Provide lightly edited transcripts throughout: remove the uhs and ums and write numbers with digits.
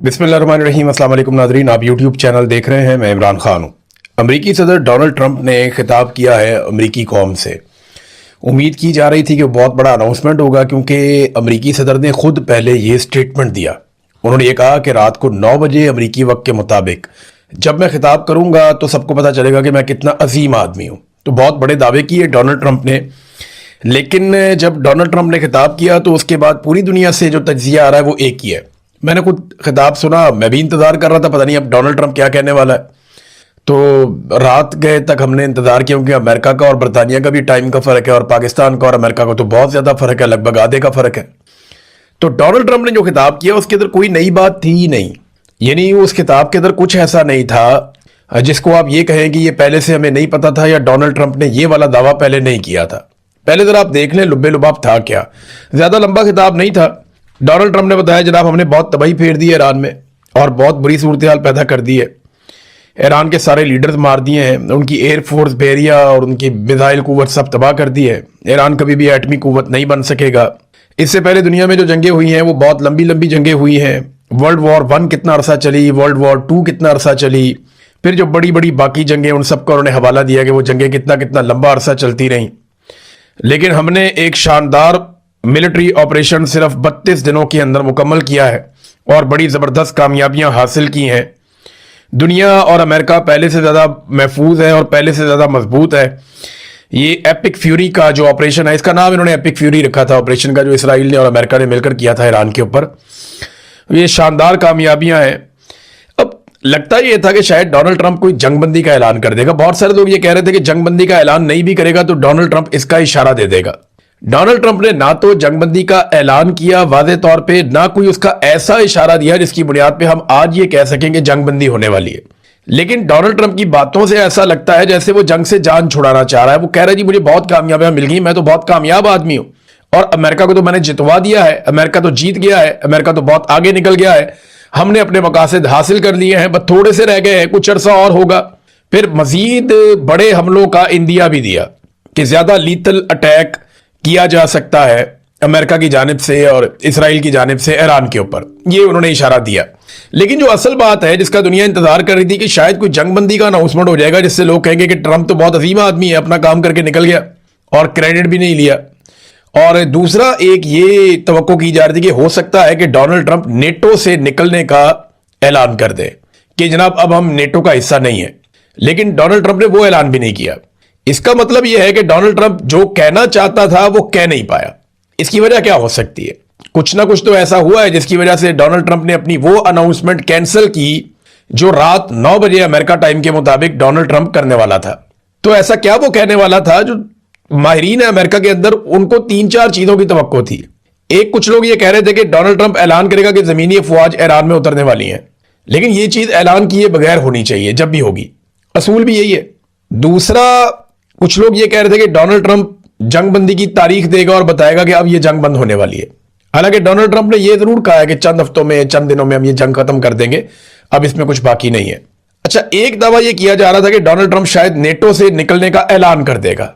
बिस्मिल्लाहिर्रहमानिर्रहीम। अस्सलाम वालेकुम नाज़रीन, आप यूट्यूब चैनल देख रहे हैं। मैं इमरान खान हूँ। अमरीकी सदर डोनाल्ड ट्रंप ने खिताब किया है अमरीकी कौम से। उम्मीद की जा रही थी कि बहुत बड़ा अनाउंसमेंट होगा, क्योंकि अमरीकी सदर ने खुद पहले ये स्टेटमेंट दिया। उन्होंने ये कहा कि रात को 9 बजे अमरीकी वक्त के मुताबिक जब मैं खिताब करूँगा तो सबको पता चलेगा कि मैं कितना अजीम आदमी हूँ। तो बहुत बड़े दावे किए डोनाल्ड ट्रंप ने। लेकिन जब डोनाल्ड ट्रंप ने खिताब किया तो उसके बाद पूरी दुनिया से जो तज्जिया आ रहा है वो एक ही है। मैंने खुद खिताब सुना, मैं भी इंतज़ार कर रहा था, पता नहीं अब डोनाल्ड ट्रंप क्या कहने वाला है। तो रात गए तक हमने इंतज़ार किया, क्योंकि अमेरिका का और बरतानिया का भी टाइम का फ़र्क है, और पाकिस्तान का और अमेरिका का तो बहुत ज़्यादा फ़र्क है, लगभग आधे का फ़र्क है। तो डोनाल्ड ट्रंप ने जो खिताब किया उसके अंदर कोई नई बात थी ही नहीं। यानी उस खिताब के अंदर कुछ ऐसा नहीं था जिसको आप ये कहें कि ये पहले से हमें नहीं पता था, या डोनाल्ड ट्रंप ने ये वाला दावा पहले नहीं किया था। पहले ज़रा आप देख लें लुब्बे लुबाब था क्या। ज़्यादा लंबा खिताब नहीं था। डोनाल्ड ट्रंप ने बताया, जनाब हमने बहुत तबाही फेर दी है ईरान में और बहुत बुरी सूरत हाल पैदा कर दी है। ईरान के सारे लीडर्स मार दिए हैं, उनकी एयरफोर्स बेरिया और उनकी मिसाइल कुव्वत सब तबाह कर दी है। ईरान कभी भी एटमी कुव्वत नहीं बन सकेगा। इससे पहले दुनिया में जो जंगें हुई हैं वो बहुत लंबी लंबी जंगें हुई हैं। वर्ल्ड वॉर 1 कितना अरसा चली, वर्ल्ड वॉर 2 कितना अरसा चली, फिर जो बड़ी बड़ी बाकी जंगें उन सबका उन्होंने हवाला दिया कि वो जंगें कितना कितना लंबा अरसा चलती रहीं। लेकिन हमने एक शानदार मिलिट्री ऑपरेशन सिर्फ 32 दिनों के अंदर मुकम्मल किया है और बड़ी ज़बरदस्त कामयाबियां हासिल की हैं। दुनिया और अमेरिका पहले से ज़्यादा महफूज है और पहले से ज़्यादा मजबूत है। ये एपिक फ्यूरी का जो ऑपरेशन है, इसका नाम इन्होंने एपिक फ्यूरी रखा था ऑपरेशन का, जो इसराइल ने और अमेरिका ने मिलकर किया था ईरान के ऊपर। ये शानदार कामयाबियां हैं। अब लगता ये था कि शायद डोनाल्ड ट्रंप कोई जंगबंदी का ऐलान कर देगा। बहुत सारे लोग ये कह रहे थे कि जंगबंदी का ऐलान नहीं भी करेगा तो डोनाल्ड ट्रंप इसका इशारा दे देगा। डोनाल्ड ट्रंप ने ना तो जंगबंदी का ऐलान किया वाज़े तौर पे, ना कोई उसका ऐसा इशारा दिया जिसकी बुनियाद पे हम आज ये कह सकें कि जंगबंदी होने वाली है। लेकिन डोनाल्ड ट्रंप की बातों से ऐसा लगता है जैसे वो जंग से जान छुड़ाना चाह रहा है। वो कह रहा है जी मुझे बहुत कामयाबियां मिल गई, मैं तो बहुत कामयाब आदमी हूं और अमेरिका को तो मैंने जितवा दिया है, अमेरिका तो जीत गया है, अमेरिका तो बहुत आगे निकल गया है, हमने अपने मकासद हासिल कर लिए हैं, बस थोड़े से रह गए हैं, कुछ अरसा और होगा, फिर मजीद बड़े हमलों का इंदिया भी दिया कि ज्यादा लीथल अटैक किया जा सकता है अमेरिका की जानिब से और इसराइल की जानिब से ईरान के ऊपर। ये उन्होंने इशारा दिया। लेकिन जो असल बात है जिसका दुनिया इंतजार कर रही थी कि शायद कोई जंगबंदी का अनाउंसमेंट हो जाएगा जिससे लोग कहेंगे कि ट्रंप तो बहुत अजीम आदमी है, अपना काम करके निकल गया और क्रेडिट भी नहीं लिया। और दूसरा एक ये तवक्को की जा रही थी कि हो सकता है कि डोनाल्ड ट्रंप नेटो से निकलने का ऐलान कर दे कि जनाब अब हम नेटो का हिस्सा नहीं है। लेकिन डोनाल्ड ट्रंप ने वो ऐलान भी नहीं किया। इसका मतलब यह है कि डोनाल्ड ट्रंप जो कहना चाहता था वो कह नहीं पाया। इसकी वजह क्या हो सकती है? कुछ ना कुछ तो ऐसा हुआ है जिसकी वजह से डोनाल्ड ट्रंप ने अपनी वो अनाउंसमेंट कैंसिल की जो रात 9 बजे अमेरिका टाइम के मुताबिक डोनाल्ड ट्रंप करने वाला था। तो ऐसा क्या वो कहने वाला था जो माहिरीन है अमेरिका के अंदर उनको 3-4 चीजों की तवक्को थी। एक, कुछ लोग ये कह रहे थे कि डोनाल्ड ट्रंप ऐलान करेगा कि जमीनी अफवाज ईरान में उतरने वाली हैं, लेकिन ये चीज ऐलान किए बगैर होनी चाहिए जब भी होगी, असूल भी यही है। दूसरा, कुछ लोग ये कह रहे थे कि डोनाल्ड ट्रंप जंगबंदी की तारीख देगा और बताएगा कि अब ये जंग बंद होने वाली है। हालांकि डोनाल्ड ट्रंप ने यह जरूर कहा है कि चंद हफ्तों में, चंद दिनों में हम ये जंग खत्म कर देंगे, अब इसमें कुछ बाकी नहीं है। अच्छा, एक दावा यह किया जा रहा था कि डोनाल्ड ट्रंप शायद नेटो से निकलने का ऐलान कर देगा,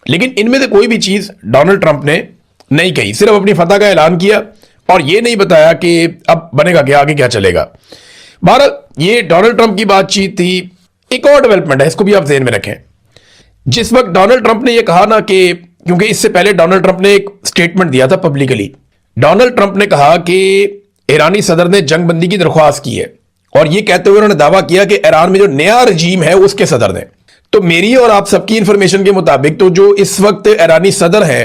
लेकिन इनमें से कोई भी चीज डोनाल्ड ट्रंप ने नहीं कही। सिर्फ अपनी फतह का ऐलान किया और यह नहीं बताया कि अब बनेगा क्या, आगे क्या चलेगा। बहरहाल ये डोनाल्ड ट्रंप की बातचीत थी। एक और डेवलपमेंट है, इसको भी आप ज़हन में रखें। जिस वक्त डोनाल्ड ट्रंप ने यह कहा ना कि, क्योंकि इससे पहले डोनाल्ड ट्रंप ने एक स्टेटमेंट दिया था पब्लिकली, डोनाल्ड ट्रंप ने कहा कि ईरानी सदर ने जंगबंदी की दरख्वास्त की है और यह कहते हुए उन्होंने दावा किया कि ईरान में जो नया रजीम है उसके सदर ने। तो मेरी और आप सबकी इंफॉर्मेशन के मुताबिक तो जो इस वक्त ईरानी सदर हैं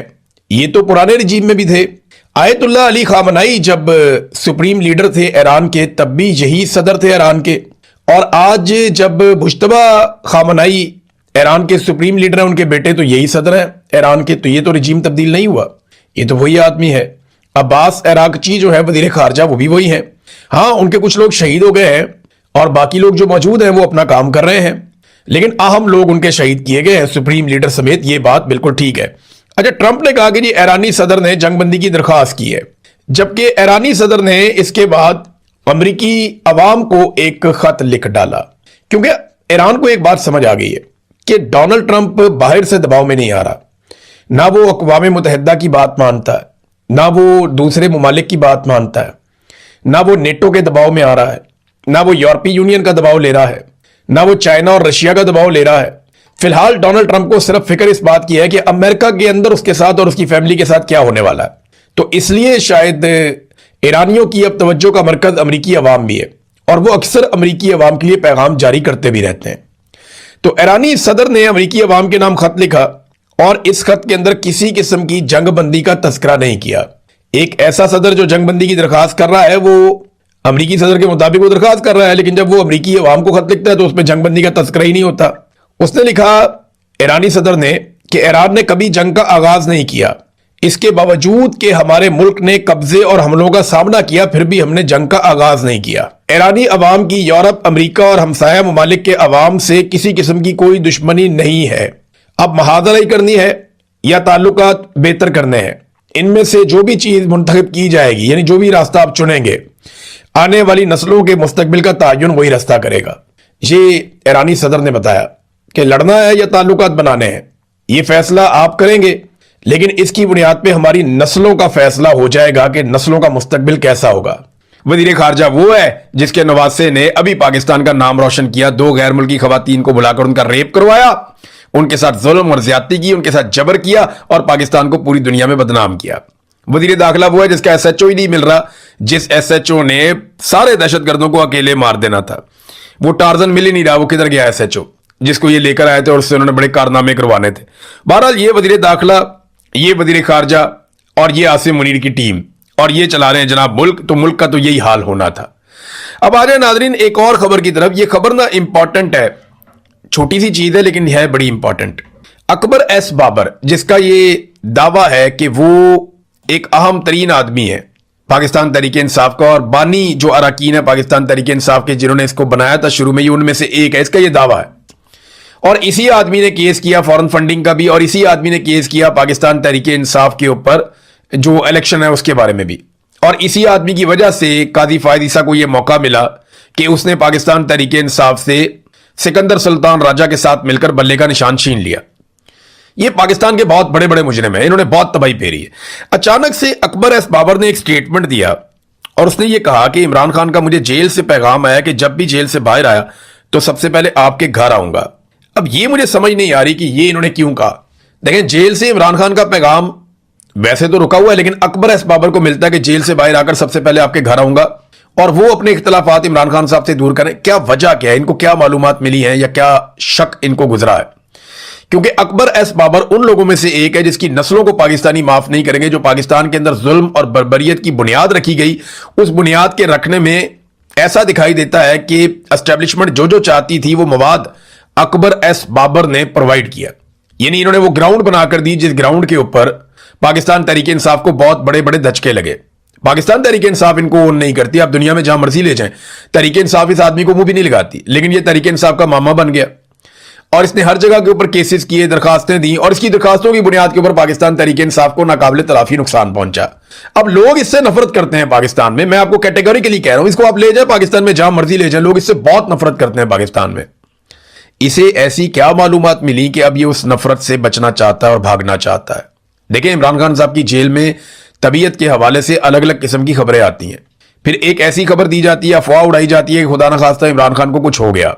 ये तो पुराने रजीम में भी थे। आयतुल्लाह अली खामनाई जब सुप्रीम लीडर थे ईरान के तब भी यही सदर थे ईरान के, और आज जब मुश्तबा खामनाई ईरान के सुप्रीम लीडर हैं उनके बेटे तो यही सदर हैं ईरान के। तो ये तो रजीम तब्दील नहीं हुआ, ये तो वही आदमी है। अब्बास अरागची जो है वजीर खारजा वो भी वही हैं। हाँ, उनके कुछ लोग शहीद हो गए हैं और बाकी लोग जो मौजूद हैं वो अपना काम कर रहे हैं, लेकिन अहम लोग उनके शहीद किए गए हैं, सुप्रीम लीडर समेत। ये बात बिल्कुल ठीक है। अच्छा, ट्रंप ने कहा कि जी ईरानी सदर ने जंगबंदी की दरख्वास्त की है, जबकि ईरानी सदर ने इसके बाद अमरीकी अवाम को एक खत लिख डाला, क्योंकि ईरान को एक बात समझ आ गई है कि डोनाल्ड ट्रंप बाहर से दबाव में नहीं आ रहा। ना वो अक़वाम मुत्तहिदा की बात मानता है, ना वो दूसरे ममालिक की बात मानता है, ना वो नेटो के दबाव में आ रहा है, ना वो यूरोपीय यूनियन का दबाव ले रहा है, ना वो चाइना और रशिया का दबाव ले रहा है। फिलहाल डोनाल्ड ट्रंप को सिर्फ फिक्र इस बात की है कि अमेरिका के अंदर उसके साथ और उसकी फैमिली के साथ क्या होने वाला है। तो इसलिए शायद ईरानियों की अब तवज्जो का मरकज अमरीकी अवाम भी है, और वो अक्सर अमरीकी अवाम के लिए पैगाम जारी करते भी रहते हैं। तो ईरानी सदर ने अमरीकी अवाम के नाम खत लिखा, और इस खत के अंदर किसी किस्म की जंगबंदी का तस्करा नहीं किया। एक ऐसा सदर जो जंगबंदी की दरखास्त कर रहा है, वो अमरीकी सदर के मुताबिक वो दरखास्त कर रहा है, लेकिन जब वो अमरीकी अवाम को खत लिखता है तो उसमें जंगबंदी का तस्करा ही नहीं होता। उसने लिखा, ईरानी सदर ने, कि ईरान ने कभी जंग का आगाज नहीं किया, इसके बावजूद कि हमारे मुल्क ने कब्जे और हमलों का सामना किया, फिर भी हमने जंग का आगाज नहीं किया। ईरानी अवाम की यूरोप, अमरीका और हमसाया ममालिक के अवाम से किसी किस्म की कोई दुश्मनी नहीं है। अब महाजराई करनी है या ताल्लुकात बेहतर करने हैं, इनमें से जो भी चीज मुंतखब की जाएगी, यानी जो भी रास्ता आप चुनेंगे, आने वाली नस्लों के मुस्तकबिल का तयन वही रास्ता करेगा। ये ईरानी सदर ने बताया कि लड़ना है या ताल्लुकात बनाने हैं, ये फैसला आप करेंगे, लेकिन इसकी बुनियाद पे हमारी नस्लों का फैसला हो जाएगा कि नस्लों का मुस्तकबिल कैसा होगा। वजीर खारजा वो है जिसके नवासे ने अभी पाकिस्तान का नाम रोशन किया, 2 गैर मुल्की खवातीन को बुलाकर उनका रेप करवाया, उनके साथ जुल्म और ज्यादती की, उनके साथ जबर किया और पाकिस्तान को पूरी दुनिया में बदनाम किया। वजीर दाखिला वो है जिसका एसएचओ ही नहीं मिल रहा, जिस एसएचओ ने सारे दहशतगर्दों को अकेले मार देना था। वो टार्जन मिल ही नहीं रहा, वो किधर गया एसएचओ जिसको ये लेकर आए थे और उससे उन्होंने बड़े कारनामे करवाने थे। बहरहाल ये वजीर दाखिला, ये वजीर खारजा और ये आसिम मुनीर की टीम, और ये चला रहे हैं जनाब मुल्क, तो मुल्क का तो यही हाल होना था। अब आ जाए नाजरीन एक और खबर की तरफ। ये खबर ना इंपॉर्टेंट है, छोटी सी चीज है लेकिन है बड़ी इंपॉर्टेंट। अकबर एस बाबर, जिसका ये दावा है कि वो एक अहम तरीन आदमी है पाकिस्तान तहरीक इंसाफ का, और बानी जो अरकान है पाकिस्तान तहरीक इंसाफ के जिन्होंने इसको बनाया था शुरू में, ये उनमें से एक है, इसका ये दावा है। और इसी आदमी ने केस किया फॉरेन फंडिंग का भी, और इसी आदमी ने केस किया पाकिस्तान तहरीक इंसाफ के ऊपर जो इलेक्शन है उसके बारे में भी। और इसी आदमी की वजह से काजी फायद ईसा को यह मौका मिला कि उसने पाकिस्तान तहरीक इंसाफ से सिकंदर सुल्तान राजा के साथ मिलकर बल्ले का निशान छीन लिया। ये पाकिस्तान के बहुत बड़े बड़े मुजरिम हैं, इन्होंने बहुत तबाही फेरी है। अचानक से अकबर एस बाबर ने एक स्टेटमेंट दिया और उसने ये कहा कि इमरान खान का मुझे जेल से पैगाम आया कि जब भी जेल से बाहर आया तो सबसे पहले आपके घर आऊंगा। अब ये मुझे समझ नहीं आ रही कि ये इन्होंने क्यों कहा। देखें, जेल से इमरान खान का पैगाम वैसे तो रुका हुआ है, लेकिन अकबर एस बाबर को मिलता है कि जेल से बाहर आकर सबसे पहले आपके घर आऊंगा, और वो अपने इख्तलाफात इमरान खान साहब से दूर करें। क्या वजह क्या है, इनको क्या मालूमात मिली है या क्या शक इनको गुजरा है? क्योंकि अकबर एस बाबर उन लोगों में से एक है जिसकी नस्लों को पाकिस्तानी माफ नहीं करेंगे। जो पाकिस्तान के अंदर जुल्म और बर्बरियत की बुनियाद रखी गई, उस बुनियाद के रखने में ऐसा दिखाई देता है कि एस्टेब्लिशमेंट जो जो चाहती थी वो मवाद अकबर एस बाबर ने प्रोवाइड किया। यानी इन्होंने वो ग्राउंड बनाकर दी जिस ग्राउंड के ऊपर पाकिस्तान तहरीक इंसाफ को बहुत बड़े बड़े धचके लगे। पाकिस्तान तहरीक इंसाफ इनको ओन नहीं करती, आप दुनिया में जहां मर्जी ले जाएं, तहरीक इंसाफ इस आदमी को मुंह भी नहीं लगाती, लेकिन ये तहरीक इंसाफ का मामा बन गया और इसने हर जगह के ऊपर केसेस किए, दरखास्तें दी, और इसकी दरखास्तों की बुनियाद के ऊपर पाकिस्तान तहरीक इंसाफ को नाकाबिले तलाफी नुकसान पहुंचा। अब लोग इससे नफरत करते हैं पाकिस्तान में, मैं आपको कैटेगोरिकली कह रहा हूं, इसको आप ले जाए पाकिस्तान में जहां मर्जी ले जाए, लोग इससे बहुत नफरत करते हैं पाकिस्तान में। इसे ऐसी क्या मालूमात मिली कि अब ये उस नफरत से बचना चाहता है और भागना चाहता है। देखिए, इमरान खान साहब की जेल में तबीयत के हवाले से अलग अलग किस्म की खबरें आती हैं, फिर एक ऐसी खबर दी जाती है, अफवाह उड़ाई जाती है कि खुदा न खास्ता इमरान खान को कुछ हो गया।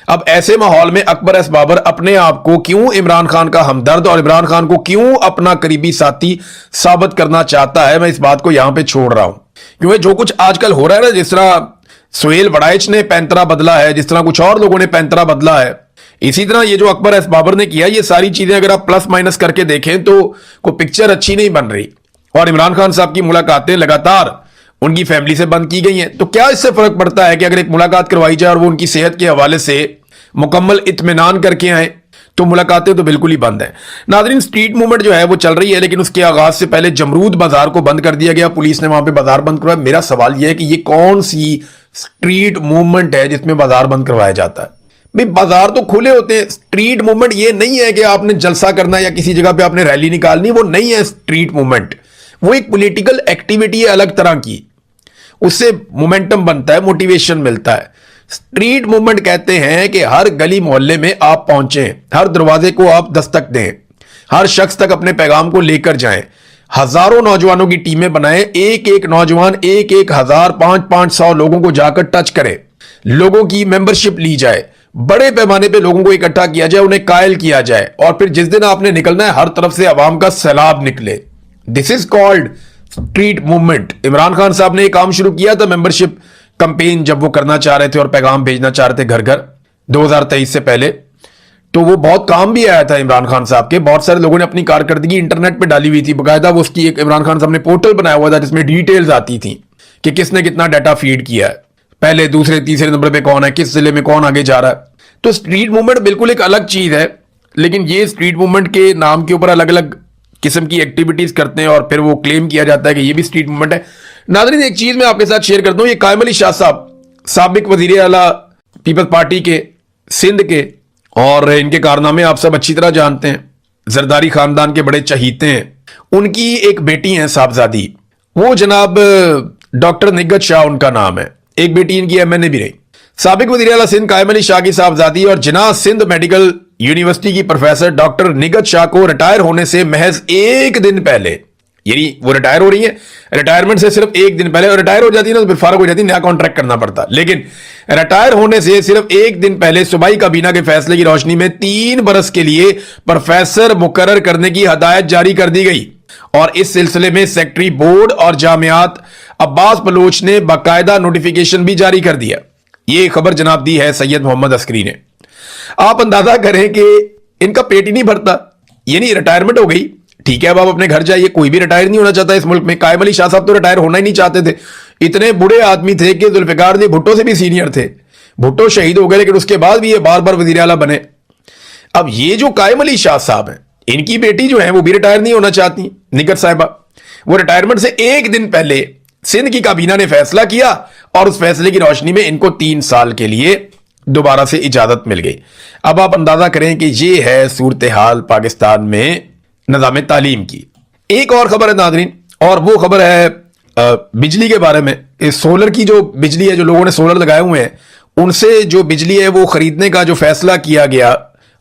अब ऐसे माहौल में अकबर एस बाबर अपने आप को क्यों इमरान खान का हमदर्द और इमरान खान को क्यों अपना करीबी साथी साबित करना चाहता है, मैं इस बात को यहां पे छोड़ रहा हूं। क्योंकि जो कुछ आजकल हो रहा है ना, जिस तरह सुहेल वड़ाइच ने पैंतरा बदला है, जिस तरह कुछ और लोगों ने पैंतरा बदला है, इसी तरह ये जो अकबर एस बाबर ने किया, ये सारी चीजें अगर आप प्लस माइनस करके देखें तो कोई पिक्चर अच्छी नहीं बन रही। और इमरान खान साहब की मुलाकातें लगातार उनकी फैमिली से बंद की गई हैं। तो क्या इससे फर्क पड़ता है कि अगर एक मुलाकात करवाई जाए और वो उनकी सेहत के हवाले से मुकम्मल इत्मीनान करके आए, तो मुलाकातें तो बिल्कुल ही बंद हैं। नाज़रीन, स्ट्रीट मूवमेंट जो है वो चल रही है, लेकिन उसके आगाज से पहले जमरूद बाजार को बंद कर दिया गया, पुलिस ने वहां पे बाजार बंद करवाया। मेरा सवाल यह है कि ये कौन सी स्ट्रीट मूवमेंट है जिसमें बाजार बंद करवाया जाता है? भाई, बाजार तो खुले होते हैं। स्ट्रीट मूवमेंट ये नहीं है कि आपने जलसा करना या किसी जगह पे आपने रैली निकालनी, वो नहीं है स्ट्रीट मूवमेंट। वो एक पॉलिटिकल एक्टिविटी है अलग तरह की, उससे मोमेंटम बनता है, मोटिवेशन मिलता है। स्ट्रीट मूवमेंट कहते हैं कि हर गली मोहल्ले में आप पहुंचें, हर दरवाजे को आप दस्तक दें, हर शख्स तक अपने पैगाम को लेकर जाएं, हजारों नौजवानों की टीमें बनाए, एक एक नौजवान 1,000, 500 लोगों को जाकर टच करे, लोगों की मेंबरशिप ली जाए, बड़े पैमाने पे लोगों को इकट्ठा किया जाए, उन्हें कायल किया जाए, और फिर जिस दिन आपने निकलना है हर तरफ से अवाम का सैलाब निकले। This is called street movement. Imran Khan साहब ने एक काम शुरू किया था, मेंबरशिप कंपेन, जब वो करना चाह रहे थे और पैगाम भेजना चाह रहे थे घर घर 2023 से पहले, तो वो बहुत काम भी आया था इमरान खान साहब के। बहुत सारे लोगों ने अपनी कारकर्दगी इंटरनेट पे डाली हुई थी, बकायदा वो उसकी एक इमरान खान साहब ने पोर्टल बनाया हुआ था जिसमें डिटेल्स आती थी कि किसने कितना डाटा फीड किया है, पहले दूसरे तीसरे नंबर पे कौन है, किस जिले में कौन आगे जा रहा है। तो स्ट्रीट मूवमेंट बिल्कुल एक अलग चीज है, लेकिन ये स्ट्रीट मूवमेंट के नाम के ऊपर अलग अलग किस्म की एक्टिविटीज करते हैं और फिर वो क्लेम किया जाता है कि ये भी स्ट्रीट मूवमेंट है। नाज़रीन, एक चीज मैं आपके साथ शेयर करता हूं, ये कायम अली शाह साहब, साबिक वजीर आला पीपल्स पार्टी के सिंध के, और इनके कारनामे आप सब अच्छी तरह जानते हैं, जरदारी खानदान के बड़े चहीते हैं। उनकी एक बेटी है साहबजादी, वो जनाब डॉक्टर निगत शाह उनका नाम है, एक बेटी इनकी एमएनए भी रही। साबिक वज़ीर आला सिंध कायम अली शाह की साहबजादी और जिना सिंध मेडिकल यूनिवर्सिटी की प्रोफेसर डॉक्टर निगत शाह को रिटायर होने से महज एक दिन पहले, यानी वो रिटायर हो रही है, रिटायरमेंट से सिर्फ एक दिन पहले, और रिटायर हो जाती है ना तो फिर फारग हो जाती है, नया कॉन्ट्रैक्ट करना पड़ता, लेकिन रिटायर होने से सिर्फ एक दिन पहले सूबाई काबीना के फैसले की रोशनी में 3 बरस के लिए प्रोफेसर मुकर्रर करने की हदायत जारी कर दी गई। और इस सिलसिले में सेक्रेटरी बोर्ड और जामियात अब्बास बलोच ने बाकायदा नोटिफिकेशन भी जारी कर दिया। ये खबर जनाब दी है सैयद मोहम्मद अस्करी ने। आप अंदाजा करें कि इनका पेट ही नहीं भरता, यानी रिटायरमेंट हो गई, ठीक है, अब आप अपने घर जाइए, कोई भी रिटायर नहीं होना चाहता इस मुल्क में। कायम अली शाह साहब तो रिटायर होना ही नहीं चाहते थे, इतने बुरे आदमी थे कि जुल्फिकार अली भुट्टो से भी सीनियर थे। भुट्टो शहीद हो गए, लेकिन उसके बाद भी ये बार बार वजीर आला बने। अब ये जो कायम अली शाह साहब हैं, इनकी बेटी जो है वो भी रिटायर नहीं होना चाहती, निगत साहिबा। वो रिटायरमेंट से एक दिन पहले सिंध की काबीना ने फैसला किया और उस फैसले की रोशनी में इनको 3 साल के लिए दोबारा से इजाजत मिल गई। अब आप अंदाजा करें कि ये है सूरत हाल पाकिस्तान में निज़ाम तालीम की। एक और खबर है नाज़रीन, और वो खबर है बिजली के बारे में। इस सोलर की जो बिजली है, जो लोगों ने सोलर लगाए हुए हैं, उनसे जो बिजली है वो खरीदने का जो फैसला किया गया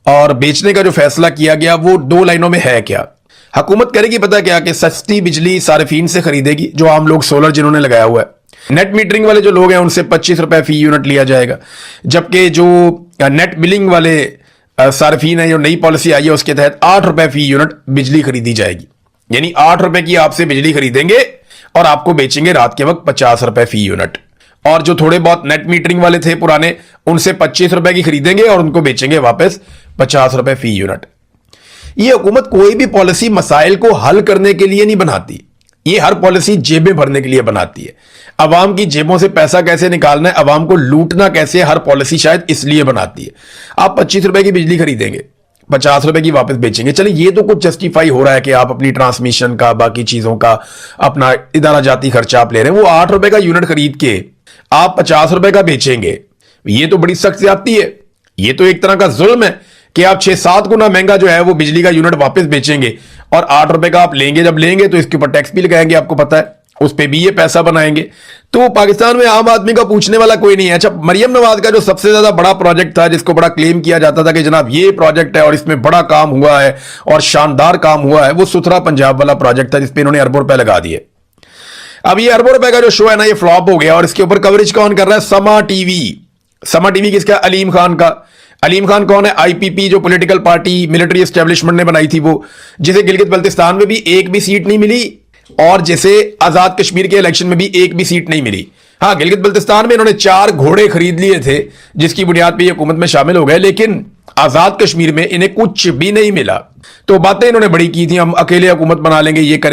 और बेचने का जो फैसला किया गया, वो 2 लाइनों में है क्या। हुकूमत करेगी पता क्या, कि सस्ती बिजली सारिफीन से खरीदेगी, जो आम लोग सोलर जिन्होंने लगाया हुआ है। नेट मीटरिंग वाले जो लोग हैं उनसे 25 रुपए फी यूनिट लिया जाएगा, जबकि जो नेट बिलिंग वाले सार्फिन है, जो नई पॉलिसी आई है उसके तहत 8 रुपए फी यूनिट बिजली खरीदी जाएगी। यानी 8 रुपए की आपसे बिजली खरीदेंगे और आपको बेचेंगे रात के वक्त 50 रुपए फी यूनिट। और जो थोड़े बहुत नेट मीटरिंग वाले थे पुराने, उनसे 25 रुपए की खरीदेंगे और उनको बेचेंगे वापस 50 रुपए फी यूनिट। ये हुकूमत कोई भी पॉलिसी मसाइल को हल करने के लिए नहीं बनाती, ये हर पॉलिसी जेबें भरने के लिए बनाती है। अवाम की जेबों से पैसा कैसे निकालना है, अवाम को लूटना कैसे, हर पॉलिसी शायद इसलिए बनाती है। आप 25 रुपए की बिजली खरीदेंगे, 50 रुपए की वापस बेचेंगे। चलिए, ये तो कुछ जस्टिफाई हो रहा है कि आप अपनी ट्रांसमिशन का, बाकी चीजों का अपना इदारा जाती खर्चा आप ले रहे हैं। वो 8 रुपए का यूनिट खरीद के आप 50 रुपए का बेचेंगे, ये तो बड़ी सख्त ज्यादती है। ये तो एक तरह का जुल्म है कि आप 6-7 गुना महंगा जो है वो बिजली का यूनिट वापस बेचेंगे और 8 रुपए का आप लेंगे। जब लेंगे तो इसके ऊपर टैक्स भी लगाएंगे, आपको पता है, उस पर भी ये पैसा बनाएंगे। तो पाकिस्तान में आम आदमी का पूछने वाला कोई नहीं है। अच्छा, मरियम नवाज का जो सबसे ज्यादा बड़ा प्रोजेक्ट था, जिसको बड़ा क्लेम किया जाता था कि जनाब ये प्रोजेक्ट है और इसमें बड़ा काम हुआ है और शानदार काम हुआ है, वो सुथरा पंजाब वाला प्रोजेक्ट था जिसपे इन्होंने अरबों रुपए लगा दिए। अब ये अरबों रुपए का जो शो है ना, ये फ्लॉप हो गया और इसके ऊपर कवरेज कौन कर रहा है? समा टीवी। समा टीवी किसका? अलीम खान का। अलीम खान कौन है? आईपीपी, जो पॉलिटिकल पार्टी मिलिट्री एस्टेब्लिशमेंट ने बनाई थी, वो जिसे गिलगित बल्तिस्तान में भी एक भी सीट नहीं मिली और जिसे आजाद कश्मीर के इलेक्शन में भी एक भी सीट नहीं मिली। हाँ, गिलगित बल्तिस्तान में इन्होंने 4 घोड़े खरीद लिए थे जिसकी बुनियाद पर ये हुकूमत में शामिल हो गए, लेकिन आजाद कश्मीर में इन्हें कुछ भी नहीं मिला। तो बातें इन्होंने बड़ी की थी, हम अकेले हुकूमत बना लेंगे, ये करेंगे।